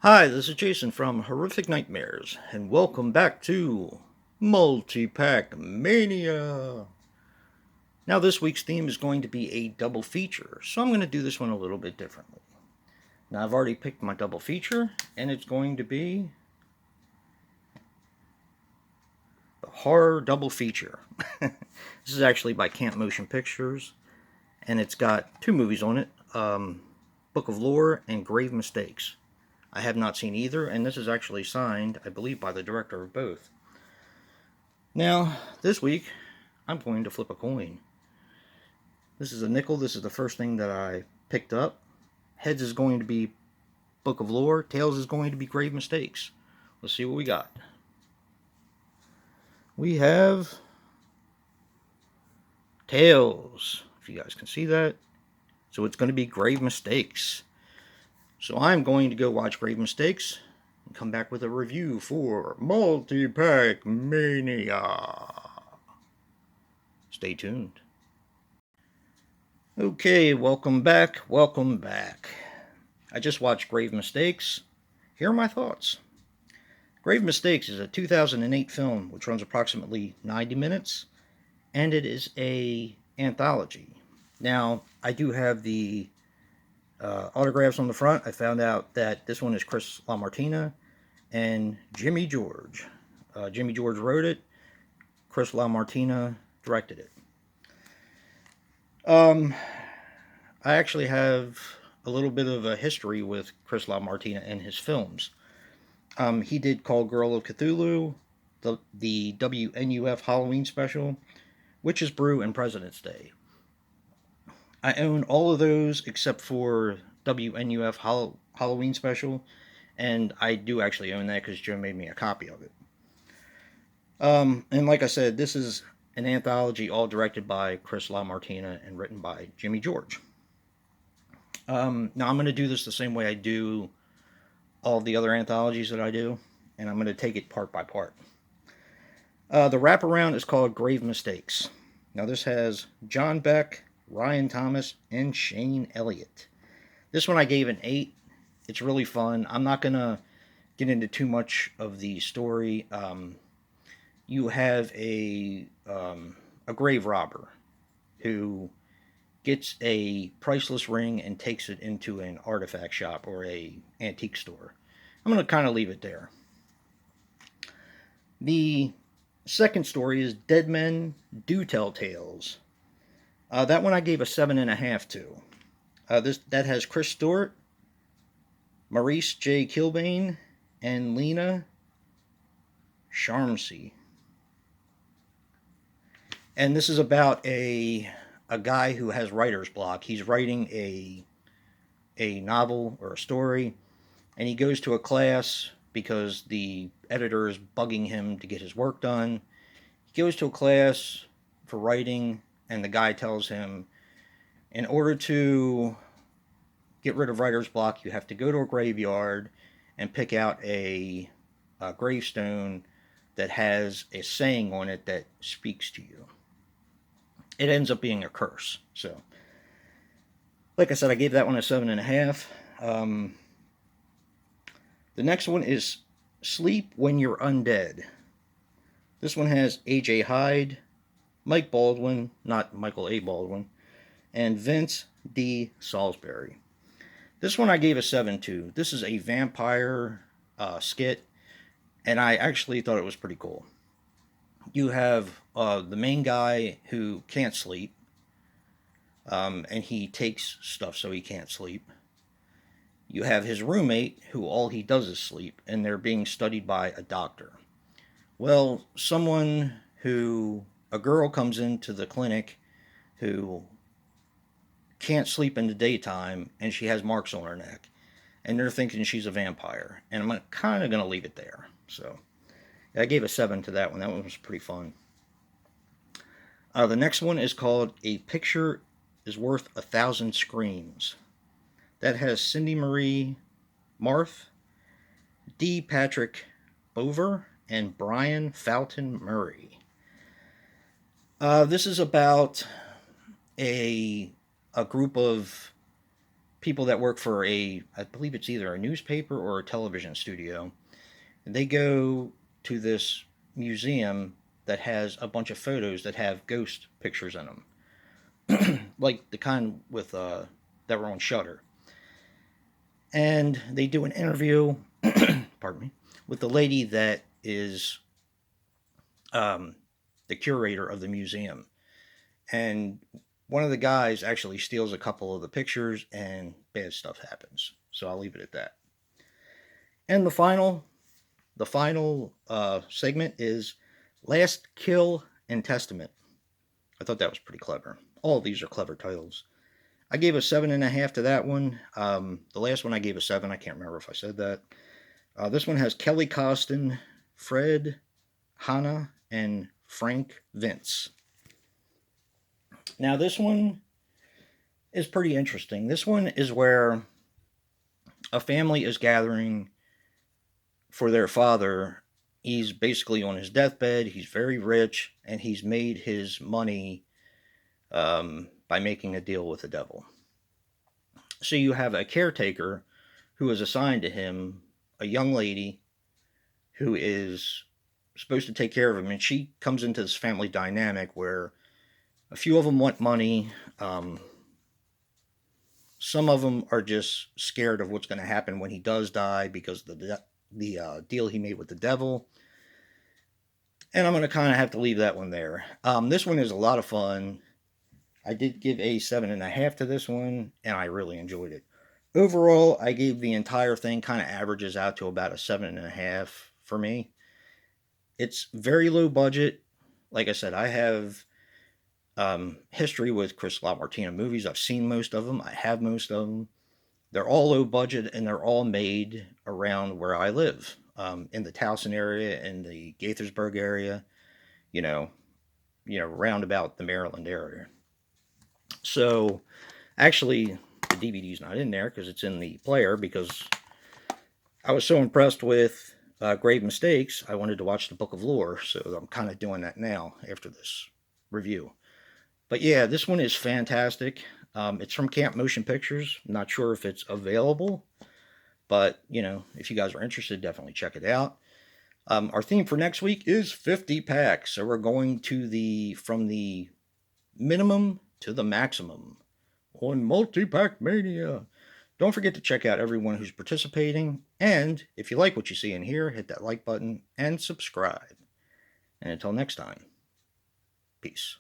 Hi, this is Jason from Horrific Nightmares, and welcome back to Multipack Mania. Now, this week's theme is going to be a double feature, so I'm going to do this one a little bit differently. Now, I've already picked my double feature, and it's going to be the horror double feature. This is actually by Camp Motion Pictures, and it's got two movies on it, Book of Lore and Grave Mistakes. I have not seen either, and this is actually signed, I believe, by the director of both. Now, this week, I'm going to flip a coin. This is a nickel. This is the first thing that I picked up. Heads is going to be Book of Lore. Tails is going to be Grave Mistakes. Let's see what we got. We have Tails, if you guys can see that. So it's going to be Grave Mistakes. So I'm going to go watch Grave Mistakes and come back with a review for Multipack Mania. Stay tuned. Okay, welcome back. I just watched Grave Mistakes. Here are my thoughts. Grave Mistakes is a 2008 film which runs approximately 90 minutes, and it is an anthology. Now, I do have the autographs on the front. I found out that this one is Chris LaMartina and Jimmy George. Jimmy George wrote it. Chris LaMartina directed it. I actually have a little bit of a history with Chris LaMartina and his films. He did Call Girl of Cthulhu, the WNUF Halloween special, Witch's Brew, and President's Day. I own all of those except for WNUF Halloween special, and I do actually own that because Joe made me a copy of it. And like I said, this is an anthology all directed by Chris LaMartina and written by Jimmy George. Now I'm going to do this the same way I do all the other anthologies that I do, and I'm going to take it part by part. The wraparound is called Grave Mistakes. Now this has John Beck, Ryan Thomas, and Shane Elliott. This one I gave an 8. It's really fun. I'm not going to get into too much of the story. You have a grave robber who gets a priceless ring and takes it into an artifact shop or a antique store. I'm going to kind of leave it there. The second story is Dead Men Do Tell Tales. That one I gave a 7.5 to. That has Chris Stewart, Maurice J. Kilbane, and Lena Sharmsey. And this is about a guy who has writer's block. He's writing a novel or a story, and he goes to a class because the editor is bugging him to get his work done. He goes to a class for writing, and the guy tells him, in order to get rid of writer's block, you have to go to a graveyard and pick out a gravestone that has a saying on it that speaks to you. It ends up being a curse. So, like I said, I gave that one a 7.5. The next one is Sleep When You're Undead. This one has A.J. Hyde, Mike Baldwin, not Michael A. Baldwin, and Vince D. Salisbury. This one I gave a 7 to. This is a vampire skit, and I actually thought it was pretty cool. You have the main guy who can't sleep, and he takes stuff so he can't sleep. You have his roommate who all he does is sleep, and they're being studied by a doctor. Well, a girl comes into the clinic who can't sleep in the daytime, and she has marks on her neck, and they're thinking she's a vampire, and I'm kind of going to leave it there. So I gave a 7 to that one. That one was pretty fun. The next one is called A Picture is Worth 1,000 Screams. That has Cindy Marie Marth, D. Patrick Bover, and Brian Fountain Murray. This is about a group of people that work for I believe it's either a newspaper or a television studio. And they go to this museum that has a bunch of photos that have ghost pictures in them, like the kind with that were on Shutter. And they do an interview, pardon me, with the lady that is um, the curator of the museum. And one of the guys actually steals a couple of the pictures, and bad stuff happens. So I'll leave it at that. And the final segment is Last Kill and Testament. I thought that was pretty clever. All of these are clever titles. I gave a 7.5 to that one. The last one I gave a 7. I can't remember if I said that. This one has Kelly Costin, Fred, Hannah, and Frank Vince. Now, this one is pretty interesting. This one is where a family is gathering for their father. He's basically on his deathbed. He's very rich, and he's made his money by making a deal with the devil. So you have a caretaker who is assigned to him, a young lady who is supposed to take care of him, and she comes into this family dynamic where a few of them want money. Some of them are just scared of what's going to happen when he does die because of the deal he made with the devil. And I'm going to kind of have to leave that one there. This one is a lot of fun. I did give a 7.5 to this one, and I really enjoyed it. Overall, I gave the entire thing kind of averages out to about a 7.5 for me. It's very low budget. Like I said, I have history with Chris LaMartina movies. I've seen most of them. I have most of them. They're all low budget, and they're all made around where I live, in the Towson area, in the Gaithersburg area, roundabout the Maryland area. So, actually, the DVD's not in there because it's in the player, because I was so impressed with Grave Mistakes, I wanted to watch the Book of Lore, so I'm kind of doing that now after this review. But yeah, this one is fantastic. It's from Camp Motion Pictures. I'm not sure if it's available, but, if you guys are interested, definitely check it out. Our theme for next week is 50 packs. So we're going to from the minimum to the maximum on Multipack Mania. Don't forget to check out everyone who's participating. And if you like what you see in here, hit that like button and subscribe. And until next time, peace.